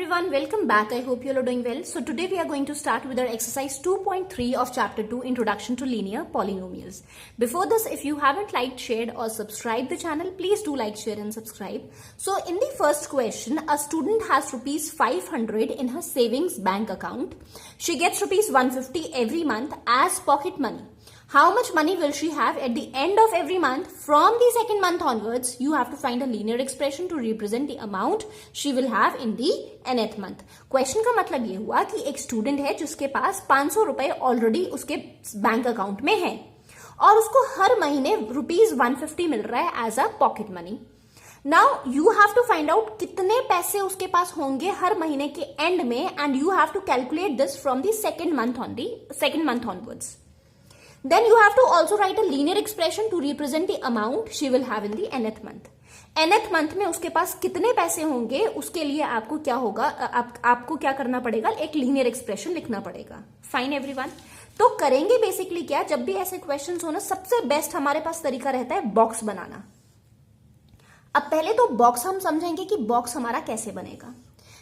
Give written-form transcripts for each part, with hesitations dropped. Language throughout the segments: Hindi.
everyone, welcome back. I hope you all are doing well. So today we are going to start with our exercise 2.3 of chapter 2, Introduction to Linear Polynomials. Before this, if you haven't liked, shared or subscribed the channel, please do like, share and subscribe. So in the first question, a student has rupees 500 in her savings bank account. She gets rupees 150 every month as pocket money. How much money will she have at the end of every month? From the second month onwards, you have to find a linear expression to represent the amount she will have in the nth month. Question का मतलब ये हुआ कि एक स्टूडेंट है जिसके पास 500 रुपए ऑलरेडी उसके बैंक अकाउंट में है और उसको हर महीने रुपीज 150 मिल रहा है as a pocket money. Now you have to find out कितने पैसे उसके पास होंगे हर महीने के एंड में and you have to calculate this from the second month onwards. Then you have to also write a linear expression to represent the amount she will have in the nth month. nth month में उसके पास कितने पैसे होंगे उसके लिए आपको क्या होगा, आपको क्या करना पड़ेगा, एक लीनियर एक्सप्रेशन लिखना पड़ेगा. Fine everyone. तो करेंगे बेसिकली क्या, जब भी ऐसे क्वेश्चंस हो ना, सबसे बेस्ट हमारे पास तरीका रहता है बॉक्स बनाना. अब पहले तो बॉक्स हम समझेंगे कि बॉक्स हमारा कैसे बनेगा.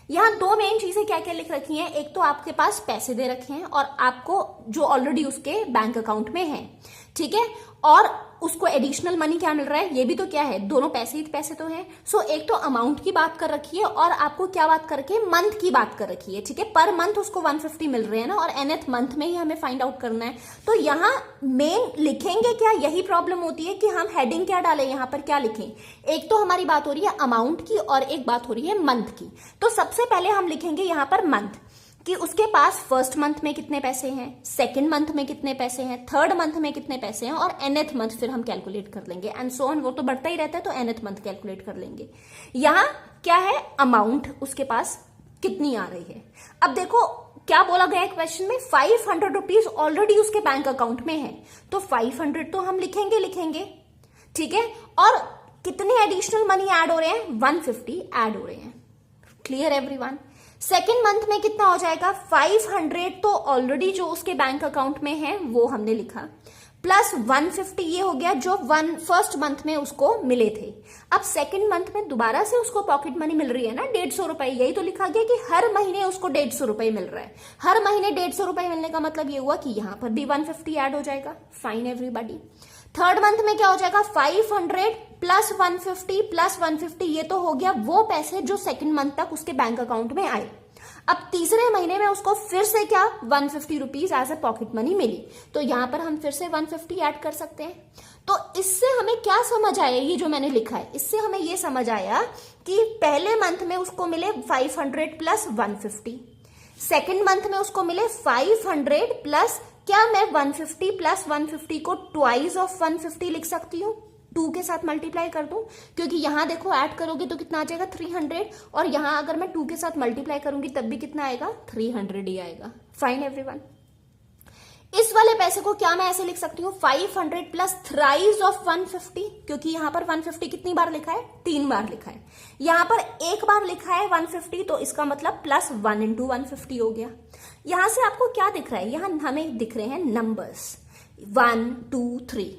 यहां दो मेन चीजें क्या क्या लिख रखी हैं. एक तो आपके पास पैसे दे रखे हैं और आपको जो ऑलरेडी उसके बैंक अकाउंट में है, ठीक है, और उसको एडिशनल मनी क्या मिल रहा है, ये भी तो क्या है, दोनों पैसे ही पैसे तो हैं. सो एक तो अमाउंट की बात कर रखी है और आपको क्या बात कर रखी है, मंथ की बात कर रखी है. ठीक है, पर मंथ उसको 150 मिल रहे हैं ना, और nth मंथ में ही हमें फाइंड आउट करना है. तो यहाँ मेन लिखेंगे क्या, यही प्रॉब्लम होती है कि हम हेडिंग क्या डालें, यहाँ पर क्या लिखें. एक तो हमारी बात हो रही है अमाउंट की और एक बात हो रही है मंथ की. तो सबसे पहले हम लिखेंगे यहाँ पर मंथ, कि उसके पास फर्स्ट मंथ में कितने पैसे हैं, सेकंड मंथ में कितने पैसे हैं, थर्ड मंथ में कितने पैसे हैं, और nth मंथ फिर हम कैलकुलेट कर लेंगे एंड सो ऑन. वो तो बढ़ता ही रहता है, तो nth मंथ कैलकुलेट कर लेंगे. यहां क्या है, अमाउंट उसके पास कितनी आ रही है. अब देखो क्या बोला गया है क्वेश्चन में, 500 रुपीज ऑलरेडी उसके बैंक अकाउंट में है, तो 500 तो हम लिखेंगे, ठीक है. और कितने एडिशनल मनी ऐड हो रहे हैं, 150 ऐड हो रहे हैं. Clear everyone. सेकेंड मंथ में कितना हो जाएगा, 500 तो ऑलरेडी जो उसके बैंक अकाउंट में है वो हमने लिखा, प्लस 150 ये हो गया जो फर्स्ट मंथ में उसको मिले थे. अब सेकेंड मंथ में दोबारा से उसको पॉकेट मनी मिल रही है ना, 150 रुपए. यही तो लिखा गया कि हर महीने उसको 150 रुपए मिल रहा है. हर महीने 150 रुपए मिलने का मतलब ये हुआ कि यहां पर भी 150 ऐड हो जाएगा. Fine everybody. थर्ड मंथ में क्या हो जाएगा, 500 प्लस 150 प्लस 150, ये तो हो गया वो पैसे जो सेकंड मंथ तक उसके बैंक अकाउंट में आए. अब तीसरे महीने में उसको फिर से क्या 150 rupees as a pocket money मिली, तो यहां पर हम फिर से 150 ऐड कर सकते हैं. तो इससे हमें क्या समझ आया, ये जो मैंने लिखा है, इससे हमें ये समझ आया कि पहले मंथ में उसको मिले 500 प्लस 150, सेकेंड मंथ में उसको मिले 500 प्लस, क्या मैं 150 प्लस 150 को ट्वाइस ऑफ 150 लिख सकती हूँ, 2 के साथ मल्टीप्लाई कर दूं, क्योंकि यहां देखो ऐड करोगे तो कितना आ जाएगा 300, और यहां अगर मैं 2 के साथ मल्टीप्लाई करूंगी तब भी कितना आएगा, 300 ही आएगा. Fine everyone. इस वाले पैसे को क्या मैं ऐसे लिख सकती हूँ, 500 प्लस थ्राइस ऑफ 150, क्योंकि यहां पर 150 कितनी बार लिखा है, 3 बार लिखा है. यहां पर एक बार लिखा है 150, तो इसका मतलब प्लस 1 इंटू 150 हो गया. यहां से आपको क्या दिख रहा है, यहां हमें दिख रहे हैं नंबर्स 1 2 3.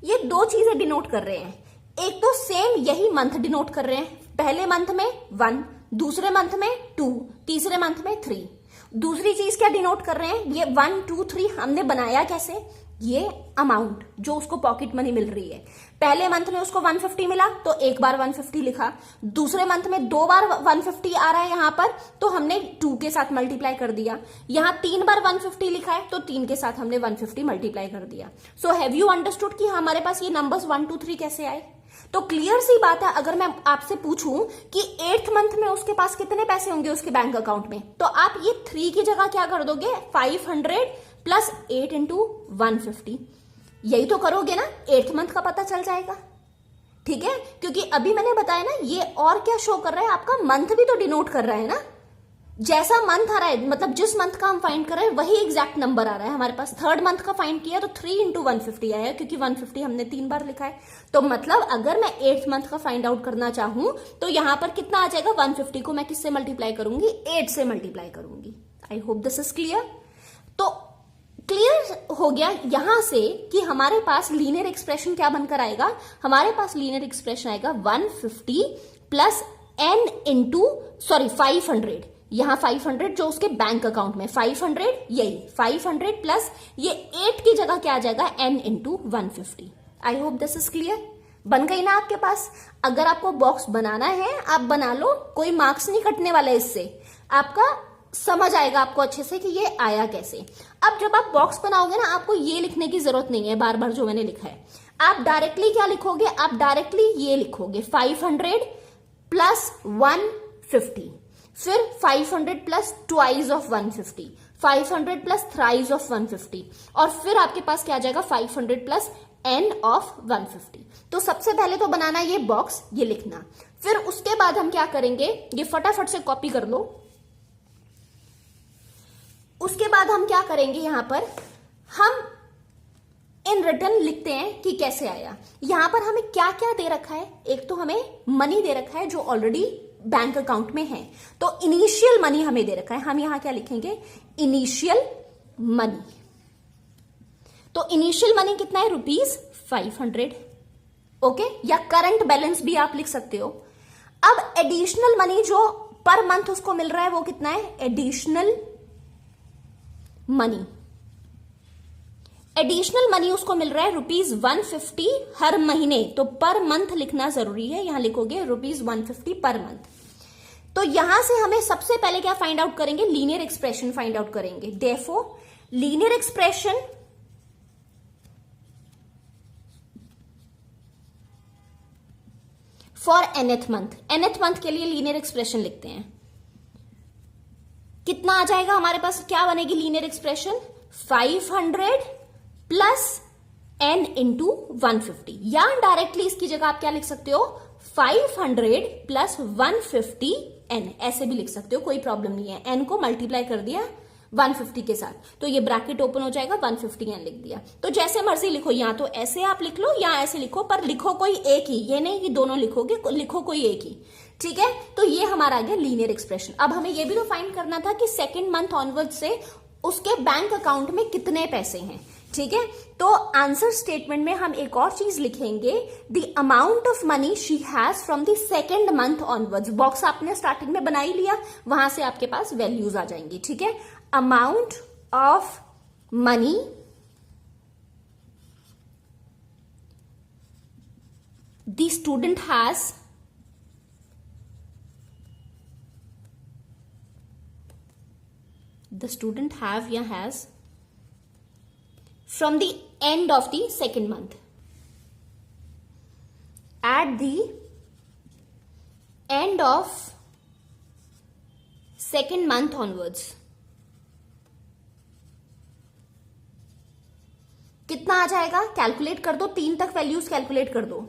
ये दो चीजें डिनोट कर रहे हैं. एक तो सेम यही मंथ डिनोट कर रहे हैं, पहले मंथ में 1, दूसरे मंथ में 2, तीसरे मंथ में 3. दूसरी चीज क्या डिनोट कर रहे हैं, ये 1 2 3 हमने बनाया कैसे, ये अमाउंट जो उसको पॉकेट मनी मिल रही है. पहले मंथ में उसको 150 मिला तो एक बार 150 लिखा, दूसरे मंथ में 2 बार 150 आ रहा है यहां पर, तो हमने 2 के साथ मल्टीप्लाई कर दिया. यहां 3 बार 150 लिखा है तो 3 के साथ हमने 150 मल्टीप्लाई कर दिया. सो हैव यू अंडरस्टूड कि हमारे पास ये नंबर्स 1 2 3 कैसे आए. तो क्लियर सी बात है, अगर मैं आपसे पूछूं कि 8th मंथ में उसके पास कितने पैसे होंगे उसके बैंक अकाउंट में, तो आप ये 3 की जगह क्या कर दोगे, 500 प्लस 8 इंटू 150, यही तो करोगे ना, 8th मंथ का पता चल जाएगा. ठीक है, क्योंकि अभी मैंने बताया ना, ये और क्या शो कर रहा है, आपका मंथ भी तो डिनोट कर रहा है ना. जैसा मंथ आ रहा है, मतलब जिस मंथ का हम फाइंड कर रहे हैं वही एग्जैक्ट नंबर आ रहा है हमारे पास. थर्ड मंथ का फाइंड किया तो 3 इंटू 150 आया, क्योंकि 150 हमने 3 बार लिखा है. तो मतलब अगर मैं 8th मंथ का फाइंड आउट करना चाहूं तो यहां पर कितना आ जाएगा, 150 को मैं किससे मल्टीप्लाई करूंगी, 8 से मल्टीप्लाई करूंगी. I hope this is clear. तो क्लियर हो गया यहां से कि हमारे पास लीनियर एक्सप्रेशन क्या बनकर आएगा, हमारे पास लीनियर एक्सप्रेशन आएगा 150 प्लस n इंटू 500, यहां 500 जो उसके बैंक अकाउंट में 500, यही 500 प्लस ये 8 की जगह क्या आ जाएगा n into 150। I hope this is clear. बन गई ना आपके पास। अगर आपको बॉक्स बनाना है आप बना लो, कोई मार्क्स नहीं कटने वाला इससे, आपका समझ आएगा आपको अच्छे से कि ये आया कैसे। अब जब आप बॉक्स बनाओगे ना, आपको ये लिखने की जरूरत नहीं है बार बार जो मैंने लिखा है। आप डायरेक्टली क्या लिखोगे, आप डायरेक्टली ये लिखोगे 500 प्लस 150, फिर 500 plus twice of 150, 500 plus thrice of 150, और फिर आपके पास क्या आ जाएगा 500 प्लस n ऑफ 150। तो सबसे पहले तो बनाना ये बॉक्स, ये लिखना। फिर उसके बाद हम क्या करेंगे, ये फटाफट से कॉपी कर लो। उसके बाद हम क्या करेंगे, यहां पर हम इन रिटर्न लिखते हैं कि कैसे आया। यहां पर हमें क्या क्या दे रखा है, एक तो हमें मनी दे रखा है जो ऑलरेडी बैंक अकाउंट में है, तो इनिशियल मनी हमें दे रखा है। हम यहां क्या लिखेंगे, इनिशियल मनी। तो इनिशियल मनी कितना है, ₹500। ओके, या करंट बैलेंस भी आप लिख सकते हो। अब एडिशनल मनी जो पर मंथ उसको मिल रहा है वो कितना है, एडिशनल मनी। एडिशनल मनी उसको मिल रहा है ₹150 हर महीने, तो पर मंथ लिखना जरूरी है। यहां लिखोगे ₹150 पर मंथ। तो यहां से हमें सबसे पहले क्या फाइंड आउट करेंगे, लीनियर एक्सप्रेशन फाइंड आउट करेंगे। Therefore linear expression for nth month, nth month के लिए लीनियर एक्सप्रेशन लिखते हैं। कितना आ जाएगा हमारे पास, क्या बनेगी linear expression, 500 plus n into 150, या डायरेक्टली इसकी जगह आप क्या लिख सकते हो, 500 प्लस 150n, ऐसे भी लिख सकते हो, कोई प्रॉब्लम नहीं है। n को मल्टीप्लाई कर दिया 150 के साथ, तो ये ब्रैकेट ओपन हो जाएगा, 150n लिख दिया। तो जैसे मर्जी लिखो, या तो ऐसे आप लिख लो या ऐसे लिखो, पर लिखो कोई एक ही, ये नहीं कि दोनों लिखोगे, लिखो कोई एक ही, ठीक है। तो ये हमारा आ गया लीनियर एक्सप्रेशन। अब हमें ये भी तो फाइंड करना था कि सेकेंड मंथ ऑनवर्ड से उसके बैंक अकाउंट में कितने पैसे हैं, ठीक है। तो आंसर स्टेटमेंट में हम एक और चीज लिखेंगे, the amount of money she has from the second month onwards. Box आपने स्टार्टिंग में बना ही लिया, वहां से आपके पास वैल्यूज आ जाएंगी, ठीक है। Amount of money the student has the student have या has from the end of the second month, at the end of second month onwards, कितना आ जाएगा, कैलकुलेट कर दो, 3 तक वैल्यूज कैलकुलेट कर दो।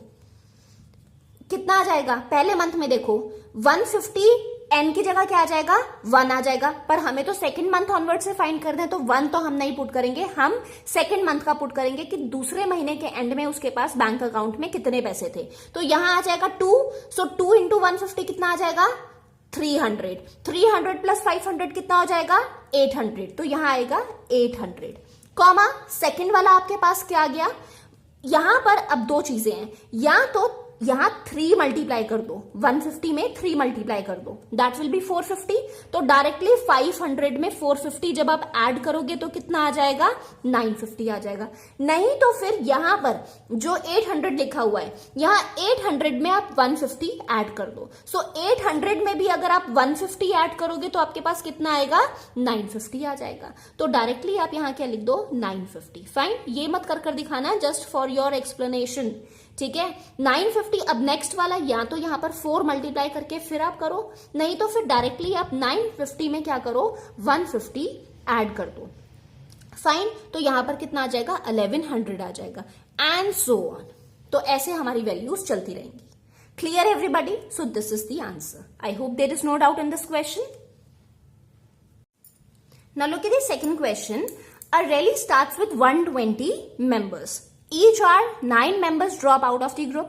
कितना आ जाएगा, पहले मंथ में देखो 150, n की जगह क्या आ जाएगा, 1 आ जाएगा, पर हमें तो सेकंड मंथ ऑनवर्ड से फाइंड करना है, तो 1 तो हम नहीं पुट करेंगे, हम सेकंड मंथ का पुट करेंगे कि दूसरे महीने के एंड में उसके पास बैंक अकाउंट में कितने पैसे थे। तो यहां आ जाएगा 2, सो 2 इंटू 150 कितना आ जाएगा, 300। 300 प्लस 500 कितना हो जाएगा, 800। तो यहां आएगा 800, कॉमा सेकेंड वाला आपके पास क्या आ गया। यहां पर अब 2 चीजें हैं, या तो यहां 3 मल्टीप्लाई कर दो, 150 में 3 मल्टीप्लाई कर दो, दैट विल बी 450। तो डायरेक्टली 500 में 450 जब आप ऐड करोगे तो कितना आ जाएगा, 950 आ जाएगा। नहीं तो फिर यहां पर जो 800 लिखा हुआ है, यहां 800 में आप 150 ऐड कर दो। सो 800 में भी अगर आप 150 ऐड करोगे तो आपके पास कितना आएगा, 950 आ जाएगा। तो डायरेक्टली आप यहां क्या लिख दो, 950। फाइन, ये मत कर दिखाना, जस्ट फॉर योर एक्सप्लेनेशन, ठीक है। 950, अब नेक्स्ट वाला, या तो यहां पर 4 मल्टीप्लाई करके फिर आप करो, नहीं तो फिर डायरेक्टली आप 950 में क्या करो, 150 ऐड कर दो। फाइन, तो यहां पर कितना आ जाएगा, 1100 आ जाएगा, एंड सो ऑन। तो ऐसे हमारी वैल्यूज चलती रहेंगी। Clear everybody? So this is the answer. I hope there is no doubt in this question. Now look at the second question. A rally starts with 120 members. Each are 9 members drop out of the group.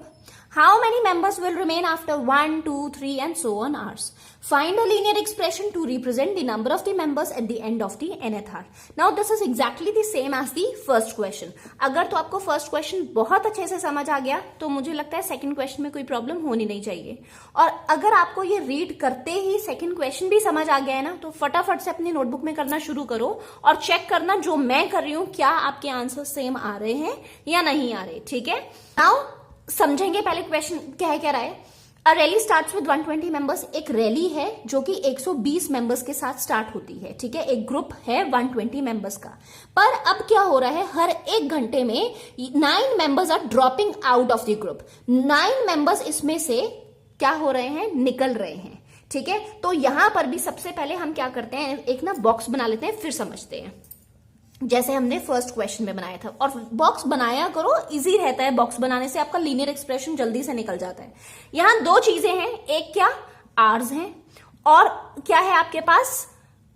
How many members will remain after 1, 2, 3 and so on hours? Find a linear expression to represent the number of the members at the end of the nth hour. Now this is exactly the same as the first question. अगर तो आपको फर्स्ट क्वेश्चन बहुत अच्छे से समझ आ गया तो मुझे लगता है सेकंड क्वेश्चन में कोई प्रॉब्लम होनी नहीं चाहिए। और अगर आपको ये रीड करते ही सेकंड क्वेश्चन भी समझ आ गया है ना, तो फटाफट से अपनी नोटबुक में करना शुरू करो और चेक करना जो मैं कर रही हूं क्या आपके आंसर सेम आ रहे हैं या नहीं आ रहे। ठीक है, नाउ समझेंगे पहले क्वेश्चन क्या है, क्या रहा है। अ रैली स्टार्ट्स विद 120 मेंबर्स। एक रैली है जो कि 120 मेंबर्स के साथ स्टार्ट होती है। ठीक है, एक ग्रुप है 120 मेंबर्स का। पर अब क्या हो रहा है, हर एक घंटे में 9 members are dropping out of the group. 9 मेंबर्स इसमें से क्या हो रहे हैं, निकल रहे हैं। ठीक है, तो यहां पर भी सबसे पहले हम क्या करते हैं, एक ना बॉक्स बना लेते हैं, फिर समझते हैं जैसे हमने फर्स्ट क्वेश्चन में बनाया था। और बॉक्स बनाया करो, इजी रहता है, बॉक्स बनाने से आपका लीनियर एक्सप्रेशन जल्दी से निकल जाता है। यहां दो चीजें हैं, एक क्या आर्स हैं और क्या है आपके पास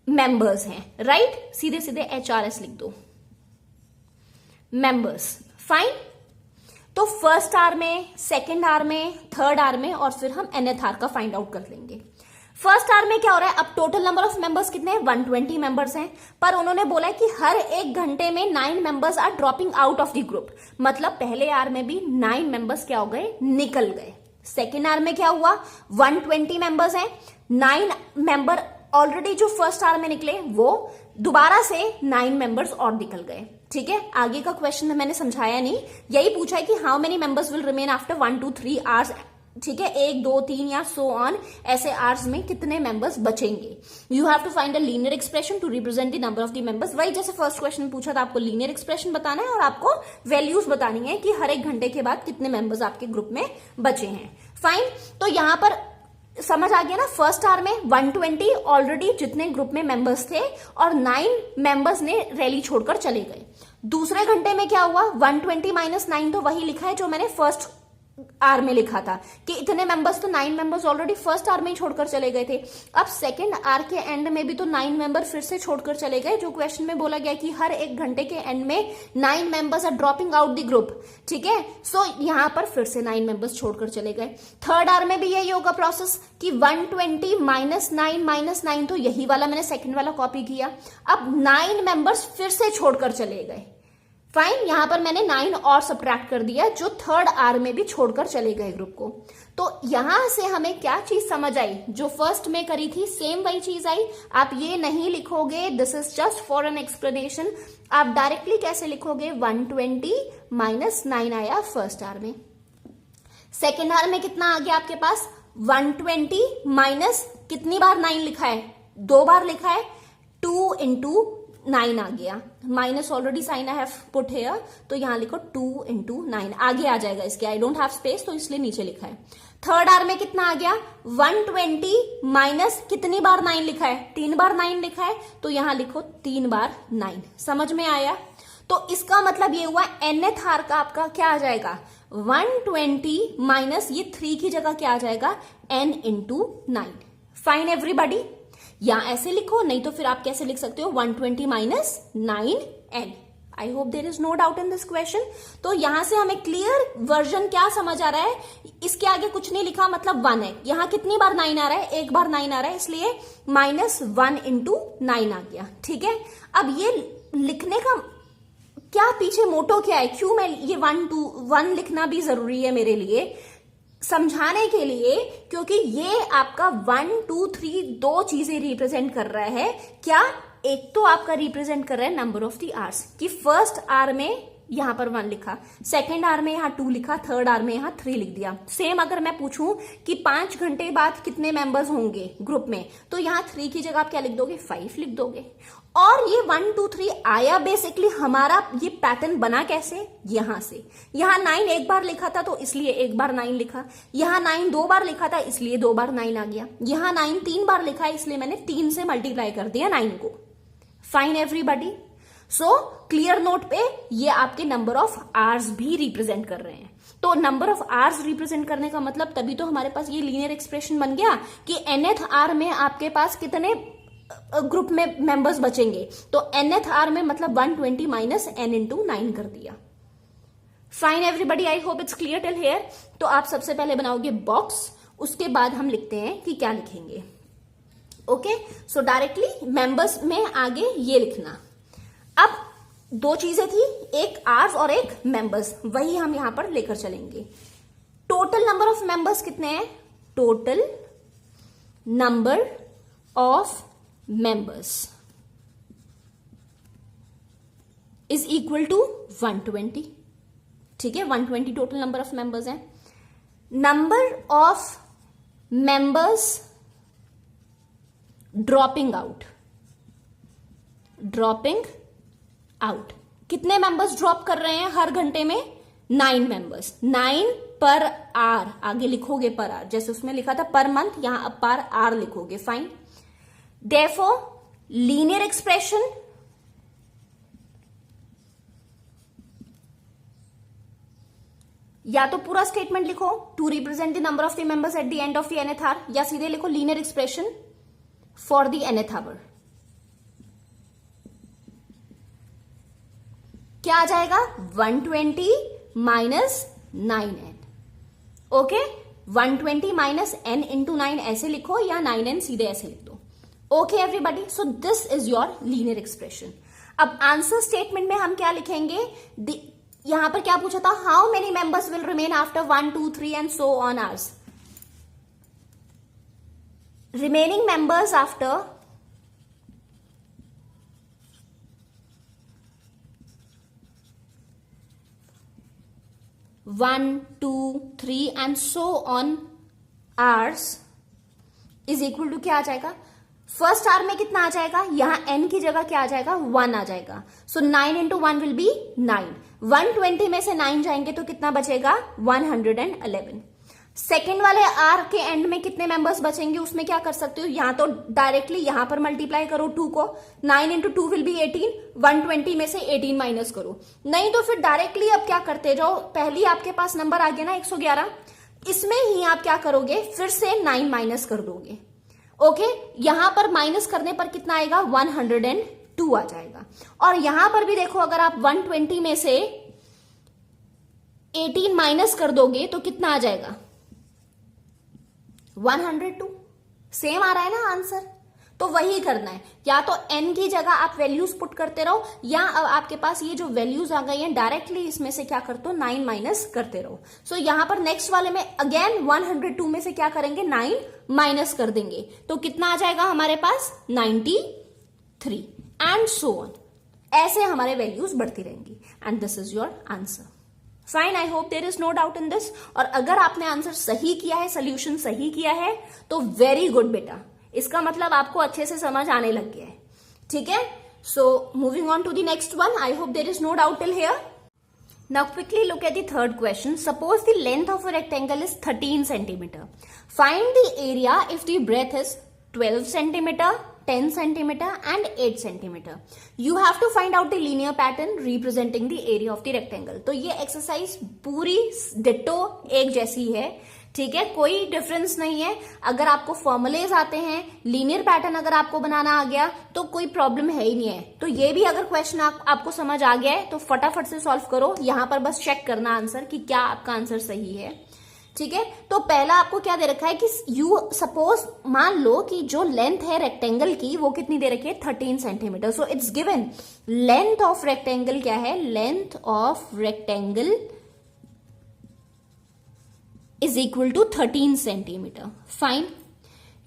मेंबर्स हैं, राइट। सीधे सीधे HRS लिख दो, मेंबर्स। फाइन, तो फर्स्ट आर में, सेकेंड आर में, थर्ड आर में और फिर हम nth आर का फाइंड आउट कर लेंगे। फर्स्ट आर में क्या हो रहा है, अब टोटल नंबर ऑफ मेंबर्स कितने हैं, 120 मेंबर्स हैं। पर उन्होंने बोला है कि हर एक घंटे में 9 members are dropping out of the group. मतलब पहले आर में भी 9 मेंबर्स क्या हो गए, निकल गए। सेकेंड आर में क्या हुआ, 120 मेंबर्स हैं, 9 मेंबर ऑलरेडी जो फर्स्ट आर में निकले वो दोबारा से 9 मेंबर्स और निकल गए। ठीक है, आगे का क्वेश्चन में मैंने समझाया नहीं, यही पूछा है कि how many members will remain after 1, 2, 3 hours. ठीक है, 1, 2, 3 या सो ऑन ऐसे आवर्स में कितने मेंबर्स बचेंगे। You have to find a linear expression to represent the number of the members. वही जैसे फर्स्ट क्वेश्चन पूछा था, आपको लीनियर एक्सप्रेशन बताना है और आपको वैल्यूज बतानी है कि हर एक घंटे के बाद कितने मेंबर्स आपके ग्रुप में बचे हैं। फाइन, तो यहां पर समझ आ गया ना, फर्स्ट आवर में 120 ऑलरेडी जितने ग्रुप में मेंबर्स थे और 9 मेंबर्स ने रैली छोड़कर चले गए। दूसरे घंटे में क्या हुआ, 120 माइनस 9 तो वही लिखा है जो मैंने फर्स्ट आर में लिखा था कि इतने मेंबर्स, तो 9 मेंबर्स ऑलरेडी फर्स्ट आर में ही छोड़कर चले गए थे। अब सेकंड आर के एंड में भी तो 9 मेंबर फिर से छोड़कर चले गए, जो क्वेश्चन में बोला गया कि हर एक घंटे के एंड में 9 members are dropping out the group. ठीक है, सो यहां पर फिर से 9 मेंबर्स छोड़कर चले गए। थर्ड आर में भी यही होगा प्रोसेस कि 120 माइनस 9 तो यही वाला मैंने सेकंड वाला कॉपी किया। अब 9 मेंबर्स फिर से छोड़कर चले गए। फाइन, यहां पर मैंने 9 और सब्ट्रैक्ट कर दिया जो थर्ड आर में भी छोड़कर चले गए ग्रुप को। तो यहां से हमें क्या चीज समझ आई, जो फर्स्ट में करी थी सेम वही चीज आई। आप ये नहीं लिखोगे, this is just for an explanation. आप डायरेक्टली कैसे लिखोगे, 120 माइनस 9 आया फर्स्ट आर में। सेकेंड आर में कितना आ गया आपके पास, 120 माइनस कितनी बार 9 लिखा है, 2 बार लिखा है, 2 इंटू 9 आ गया। Minus already sign I have put here, तो यहां लिखो 2 इंटू 9 आगे आ जाएगा इसके, आई डोंट हैव स्पेस तो इसलिए नीचे लिखा है। थर्ड आर में कितना आ गया, 120 माइनस कितनी बार 9 लिखा है, 3 बार 9 लिखा है, तो यहां लिखो 3 बार 9। समझ में आया, तो इसका मतलब ये हुआ nth आर का आपका क्या आ जाएगा, 120 माइनस ये 3 की जगह क्या आ जाएगा, n इंटू 9। फाइन एवरीबॉडी, या ऐसे लिखो, नहीं तो फिर आप कैसे लिख सकते हो, 120 minus 9n। I hope there is no doubt in this question. तो यहां से हमें क्लियर वर्जन क्या समझ आ रहा है, इसके आगे कुछ नहीं लिखा मतलब 1 है। यहां कितनी बार 9 आ रहा है, एक बार 9 आ रहा है, इसलिए -1 इंटू 9 आ गया। ठीक है, अब ये लिखने का क्या पीछे मोटो क्या है, क्यों मैं ये 1 लिखना भी जरूरी है मेरे लिए समझाने के लिए, क्योंकि ये आपका 1, 2, 3 दो चीजें रिप्रेजेंट कर रहा है। क्या, एक तो आपका रिप्रेजेंट कर रहा है नंबर ऑफ द आवर्स, कि फर्स्ट आर में यहां पर 1 लिखा, सेकेंड आर में यहां 2 लिखा, थर्ड आर में यहां 3 लिख दिया। सेम अगर मैं पूछूं कि 5 घंटे बाद कितने मेंबर्स होंगे ग्रुप में, तो यहां 3 की जगह आप क्या लिख दोगे, 5 लिख दोगे। और ये 1, 2, 3 आया बेसिकली हमारा ये पैटर्न बना कैसे, यहां से। यहां 9 एक बार लिखा था तो इसलिए एक बार 9 लिखा, यहां 9 2 बार लिखा था इसलिए 2 बार 9 आ गया, यहां 9 3 बार लिखा है इसलिए मैंने 3 से मल्टीप्लाई कर दिया 9 को। Fine everybody, so clear note पे ये आपके नंबर ऑफ आवर्स भी रिप्रेजेंट कर रहे हैं। तो नंबर ऑफ आवर्स रिप्रेजेंट करने का मतलब तभी तो हमारे पास ये लीनियर एक्सप्रेशन बन गया कि nth आवर में आपके पास कितने ग्रुप में मेंबर्स बचेंगे। तो nth आवर में मतलब 120 माइनस n इंटू 9 कर दिया। Fine everybody, I hope it's clear till here. तो आप सबसे पहले बनाओगे बॉक्स, उसके बाद हम लिखते हैं कि क्या लिखेंगे। ओके, सो डायरेक्टली मेंबर्स में आगे ये लिखना। अब दो चीजें थी, एक आर्स और एक मेंबर्स, वही हम यहां पर लेकर चलेंगे। टोटल नंबर ऑफ मेंबर्स कितने हैं? Total number of members is equal to 120। ठीक है, 120 टोटल नंबर ऑफ मेंबर्स हैं। Number of members dropping out, dropping out, कितने मेंबर्स ड्रॉप कर रहे हैं हर घंटे में? 9 मेंबर्स। 9 पर आर, आगे लिखोगे पर आर, जैसे उसमें लिखा था पर मंथ, यहां अब पर आर लिखोगे। फाइन, देयरफॉर लीनियर एक्सप्रेशन या तो पूरा स्टेटमेंट लिखो to represent the number of the members at the end of the nth hour, या सीधे लिखो linear expression for the nth hour. क्या आ जाएगा? 120 minus 9n। Okay, 120 minus n into 9 ऐसे लिखो, या 9n सीधे ऐसे लिख दो। Okay everybody, so this is your linear expression. अब आंसर स्टेटमेंट में हम क्या लिखेंगे? यहां पर क्या पूछा था? How many members will remain after 1, 2, 3 and so on hours. Remaining members after 1, 2, 3 and so on hours is equal to क्या आ जाएगा? फर्स्ट आर में कितना आ जाएगा? यहां n की जगह क्या आ जाएगा? 1 आ जाएगा। सो 9 इंटू 1 विल बी 9। 120 में से 9 जाएंगे तो कितना बचेगा? 111। सेकेंड वाले आर के एंड में कितने मेंबर्स बचेंगे? उसमें क्या कर सकते हो, यहां तो डायरेक्टली यहां पर मल्टीप्लाई करो 2 को। 9 इंटू 2 विल बी 18। 120 में से 18 माइनस करो, नहीं तो फिर डायरेक्टली अब क्या करते जाओ, पहली आपके पास नंबर आ गया ना 111, इसमें ही आप क्या करोगे? फिर से 9 माइनस कर दोगे। ओके, यहां पर माइनस करने पर कितना आएगा? 102 आ जाएगा। और यहां पर भी देखो, अगर आप 120 में से 18 माइनस कर दोगे तो कितना आ जाएगा? 102। सेम आ रहा है ना आंसर? तो वही करना है, या तो n की जगह आप वैल्यूज पुट करते रहो, या अब आपके पास ये जो वैल्यूज आ गई हैं डायरेक्टली इसमें से क्या करते हो? 9 माइनस करते रहो। सो यहां पर नेक्स्ट वाले में अगेन 102 में से क्या करेंगे? 9 माइनस कर देंगे, तो कितना आ जाएगा हमारे पास? 93 एंड सो ऑन। ऐसे हमारे वैल्यूज बढ़ती रहेंगी and this is your answer. Fine, I hope there is no doubt in this. और अगर आपने आंसर सही किया है, सोल्यूशन सही किया है, तो वेरी गुड बेटा, इसका मतलब आपको अच्छे से समझ आने लग गया है। ठीक है, so moving on to the next one. I hope there is no doubt till here. Now quickly look at the third question. Suppose the length of a rectangle is 13 centimeter. Find the area if the breadth is 12 centimeter, 10 centimeter and 8 centimeter. You have to find out the linear pattern representing the area of the rectangle. तो ये एक्सरसाइज पूरी डिट्टो एक जैसी है। ठीक है, कोई डिफरेंस नहीं है। अगर आपको फॉर्मुलेज आते हैं, लीनियर पैटर्न अगर आपको बनाना आ गया तो कोई प्रॉब्लम है ही नहीं है। तो ये भी अगर क्वेश्चन आपको समझ आ गया है तो फटाफट से सॉल्व करो। यहां पर बस चेक करना आंसर कि क्या आपका आंसर सही है। ठीक है, तो पहला आपको क्या दे रखा है कि यू सपोज मान लो कि जो लेंथ है रेक्टेंगल की वो कितनी दे रखी है? 13 centimetre. So it's given length of rectangle क्या है? Length of rectangle is equal to 13 centimetre. Fine,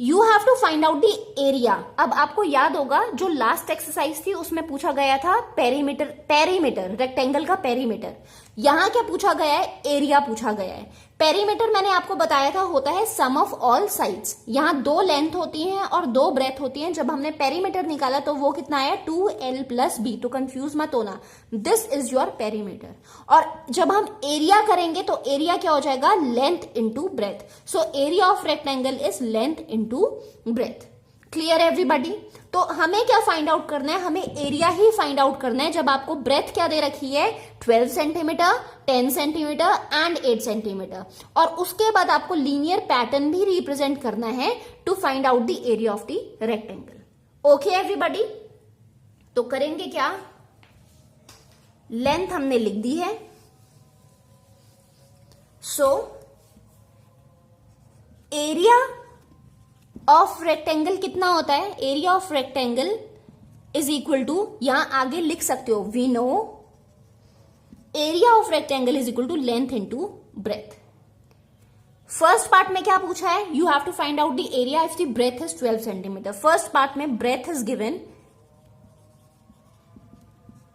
you have to find out the area. अब आपको याद होगा जो लास्ट एक्सरसाइज थी उसमें पूछा गया था पेरीमीटर रेक्टेंगल का पेरीमीटर। यहां क्या पूछा गया है? एरिया पूछा गया है। पेरीमीटर मैंने आपको बताया था होता है सम ऑफ ऑल साइड्स। यहां 2 लेंथ होती हैं और 2 ब्रेथ होती हैं। जब हमने पेरीमीटर निकाला तो वो कितना आया? 2l + b। तो कंफ्यूज मत होना, दिस इज योर पेरीमीटर। और जब हम एरिया करेंगे तो एरिया क्या हो जाएगा? Length into breath. So area of rectangle is length into breath. Clear everybody? तो हमें क्या फाइंड आउट करना है? हमें एरिया ही फाइंड आउट करना है। जब आपको ब्रेथ क्या दे रखी है? 12 सेंटीमीटर, 10 सेंटीमीटर एंड 8 सेंटीमीटर। और उसके बाद आपको लीनियर पैटर्न भी रिप्रेजेंट करना है to find out the area of the rectangle. Okay everybody? तो करेंगे क्या? लेंथ हमने लिख दी है, सो एरिया ऑफ रेक्टेंगल कितना होता है? Area of rectangle is equal to, यहां आगे लिख सकते हो, we know area of rectangle is equal to length into breadth. First part में क्या पूछा है? You have to find out the area if the breadth is 12 centimetre. First part में breadth is given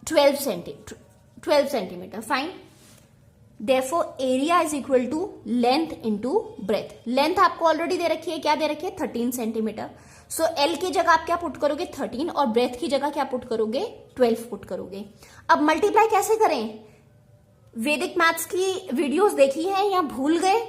12 centimetre, fine. Therefore area is equal to length into breadth. Length आपको ऑलरेडी दे रखी है, क्या दे रखी है? 13 सेंटीमीटर। सो एल की जगह आप क्या पुट करोगे? 13, और ब्रेथ की जगह क्या पुट करोगे? 12 पुट करोगे। अब मल्टीप्लाई कैसे करें? वैदिक मैथ्स की वीडियोस देखी है या भूल गए?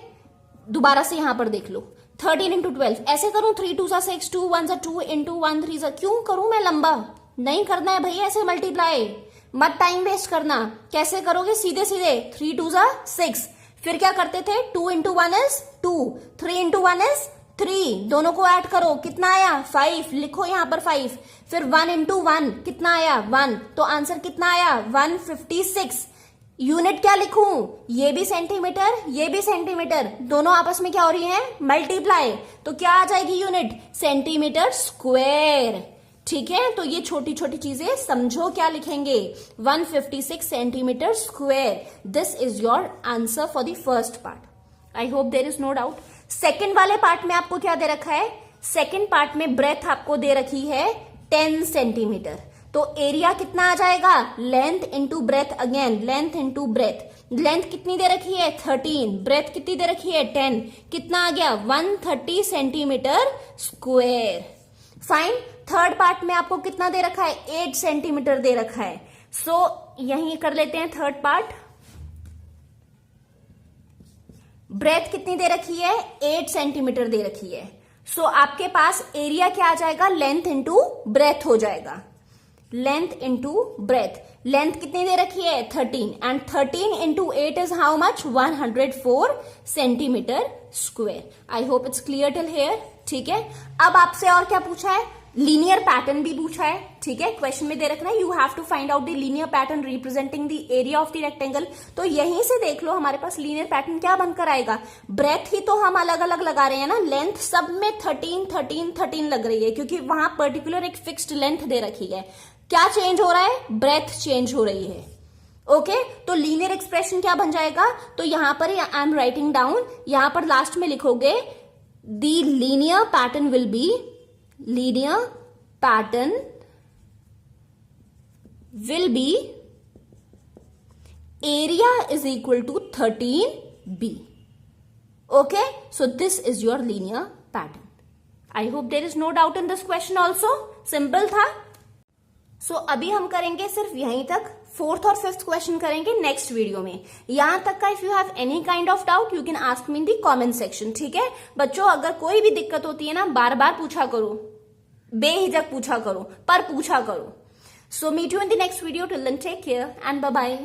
दोबारा से यहां पर देख लो। 13 इंटू 12 ऐसे करूं, 3 2 6, 2 1 2 इंटू 1 3, क्यों करूं मैं लंबा? नहीं करना है भैया ऐसे मल्टीप्लाई, मत टाइम वेस्ट करना। कैसे करोगे? सीधे सीधे 3 2 6, फिर क्या करते थे? 2 इंटू 1 इज 2, 3 इंटू 1 इज 3, दोनों को ऐड करो, कितना आया? 5, लिखो यहां पर 5। फिर 1 इंटू 1 कितना आया? 1, तो आंसर कितना आया? 156। यूनिट क्या लिखूं? ये भी सेंटीमीटर, ये भी सेंटीमीटर, दोनों आपस में क्या हो रही हैं? मल्टीप्लाई। तो क्या आ जाएगी यूनिट? Centimetre square. ठीक है, तो ये छोटी छोटी चीजें समझो, क्या लिखेंगे? 156 centimetre square. This is your answer for the first part. I hope there is no doubt. Second वाले पार्ट में आपको क्या दे रखा है? सेकेंड पार्ट में ब्रेथ आपको दे रखी है 10 सेंटीमीटर। तो एरिया कितना आ जाएगा? Length into breath, again length into breadth. Length कितनी दे रखी है? 13, ब्रेथ कितनी दे रखी है? 10, कितना आ गया? 130 centimetre square. Fine. Third part में आपको कितना दे रखा है? 8 सेंटीमीटर दे रखा है। सो यहीं कर लेते हैं थर्ड पार्ट। ब्रेथ कितनी दे रखी है? 8 सेंटीमीटर दे रखी है। सो आपके पास एरिया क्या आ जाएगा? लेंथ इंटू ब्रेथ हो जाएगा। Length into breadth. लेंथ कितनी दे रखी है? 13, and 13 into 8 is how much? 104 centimetre square. I hope it's clear till here. ठीक है, अब आपसे और क्या पूछा है? लीनियर पैटर्न भी पूछा है। ठीक है, क्वेश्चन में दे रखना है you have to find out the linear pattern representing the area of the rectangle. तो यहीं से देख लो हमारे पास लीनियर पैटर्न क्या बनकर आएगा? ब्रेथ ही तो हम अलग अलग लगा रहे हैं ना, लेंथ सब में 13 13 13 लग रही है, क्योंकि वहां पर्टिकुलर एक फिक्स्ड लेंथ दे रखी है। क्या चेंज हो रहा है? ब्रेथ चेंज हो रही है। ओके, तो लीनियर एक्सप्रेशन क्या बन जाएगा? तो यहां पर आई एम राइटिंग डाउन, यहां पर लास्ट में लिखोगे the linear pattern will be, linear pattern will be area is equal to 13b. Okay, so this is your linear pattern. I hope there is no doubt in this question also. Simple था. सो अभी हम करेंगे सिर्फ यहीं तक. फोर्थ और फिफ्थ क्वेश्चन करेंगे नेक्स्ट वीडियो में. यहां तक का if you have any kind of doubt you can ask me in the comment section. ठीक है बच्चों, अगर कोई भी दिक्कत होती है ना, बार बार पूछा करो, बेहिचक पूछा करो, पर पूछा करो. So meet you in the next video. Till then take care and bye bye.